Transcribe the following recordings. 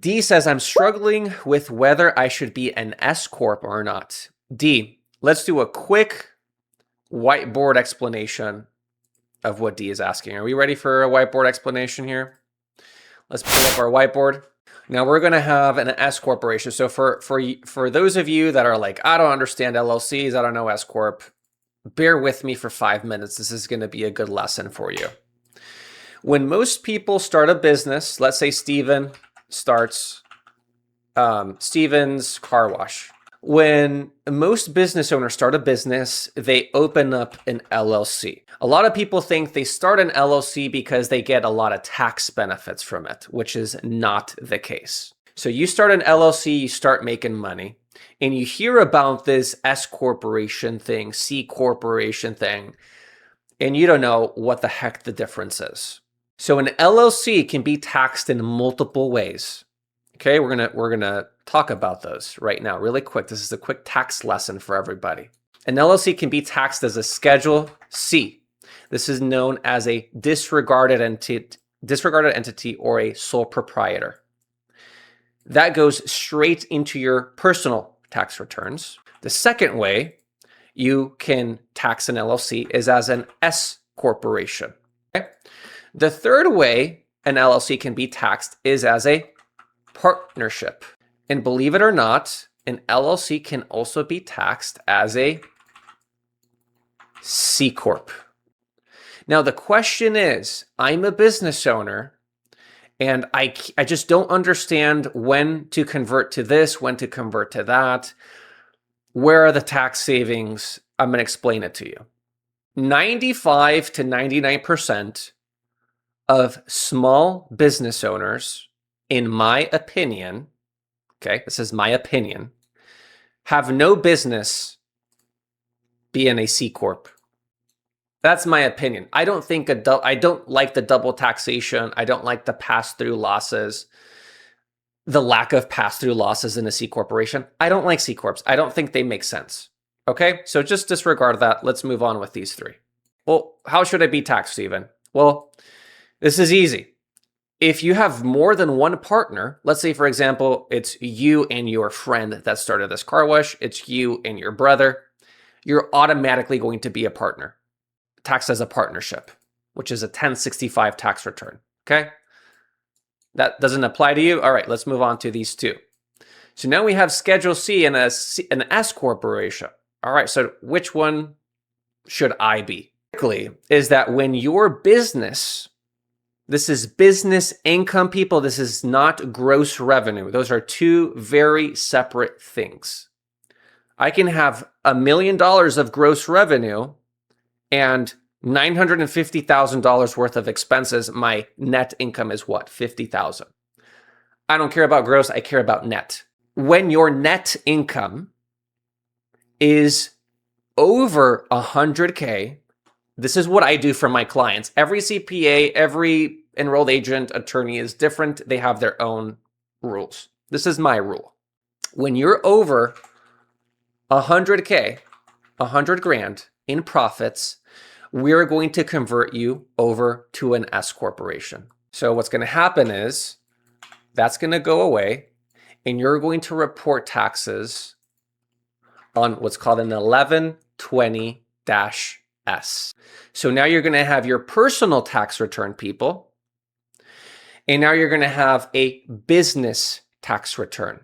D says, I'm struggling with whether I should be an S Corp or not. D, let's do a quick whiteboard explanation of what D is asking. Are we ready for a whiteboard explanation here? Let's pull up our whiteboard. Now we're going to have an S corporation. So for those of you that are like, I don't understand LLCs, I don't know S Corp, bear with me for 5 minutes. This is going to be a good lesson for you. When most people start a business, let's say Steven starts Steven's car wash. When most business owners start a business, they open up an LLC. A lot of people think they start an LLC because they get a lot of tax benefits from it, which is not the case. So you start an LLC, you start making money, and you hear about this S corporation thing, C corporation thing, and you don't know what the heck the difference is. So an LLC can be taxed in multiple ways. Okay, we're gonna talk about those right now, really quick. This is a quick tax lesson for everybody. An LLC can be taxed as a Schedule C. This is known as a disregarded entity or a sole proprietor. That goes straight into your personal tax returns. The second way you can tax an LLC is as an S corporation. Okay? The third way an LLC can be taxed is as a partnership. And believe it or not, an LLC can also be taxed as a C Corp. Now, the question is, I'm a business owner and I just don't understand when to convert to this, when to convert to that. Where are the tax savings? I'm going to explain it to you. 95 to 99% of small business owners, in my opinion, okay, this is my opinion, have no business being a C Corp. That's my opinion. I don't like the double taxation. I don't like the pass-through losses, the lack of pass-through losses in a C corporation. I don't like C Corps. I don't think they make sense. Okay, so just disregard that. Let's move on with these three. Well, how should I be taxed, Stephen? Well, this is easy. If you have more than one partner, let's say, for example, it's you and your friend that started this car wash, it's you and your brother, you're automatically going to be a partner, taxed as a partnership, which is a 1065 tax return, okay? That doesn't apply to you? All right, let's move on to these two. So now we have Schedule C and an S corporation. All right, so which one should I be? Is that when your business, this is business income, people, this is not gross revenue. Those are two very separate things. I can have $1 million of gross revenue and $950,000 worth of expenses. My net income is what? $50,000. I don't care about gross, I care about net. When your net income is over 100K, this is what I do for my clients. Every CPA, every enrolled agent, attorney is different. They have their own rules. This is my rule. When you're over 100K, 100 grand in profits, we're going to convert you over to an S corporation. So what's going to happen is that's going to go away and you're going to report taxes on what's called an 1120-S. So now you're going to have your personal tax return, people, and now you're going to have a business tax return.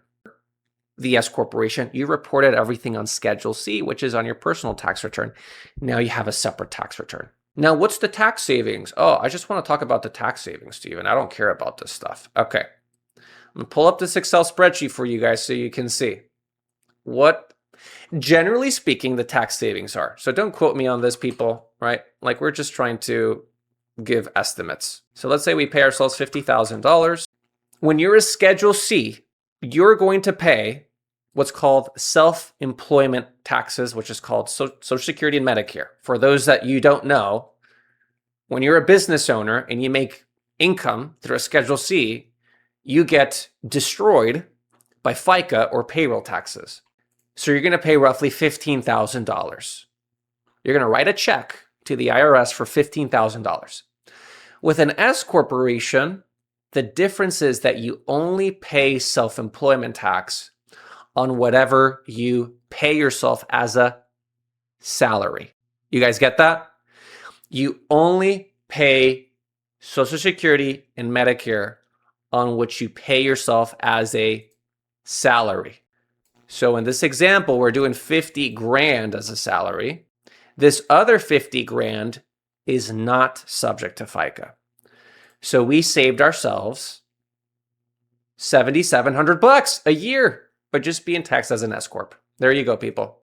The S corporation, you reported everything on Schedule C, which is on your personal tax return. Now you have a separate tax return. Now, what's the tax savings? Oh, I just want to talk about the tax savings, Steven. I don't care about this stuff. Okay. I'm going to pull up this Excel spreadsheet for you guys so you can see what, generally speaking, the tax savings are. So don't quote me on this, people, right? Like, we're just trying to give estimates. So let's say we pay ourselves $50,000. When you're a Schedule C, you're going to pay what's called self-employment taxes, which is called Social Security and Medicare. For those that you don't know, when you're a business owner and you make income through a Schedule C, you get destroyed by FICA or payroll taxes. So you're going to pay roughly $15,000. You're going to write a check to the IRS for $15,000. With an S corporation, The difference is that you only pay self-employment tax on whatever you pay yourself as a salary. You guys get that? You only pay Social Security and Medicare on what you pay yourself as a salary. So in this example, we're doing 50 grand as a salary. This other 50 grand is not subject to FICA. So we saved ourselves $7,700 a year by just being taxed as an S Corp. There you go, people.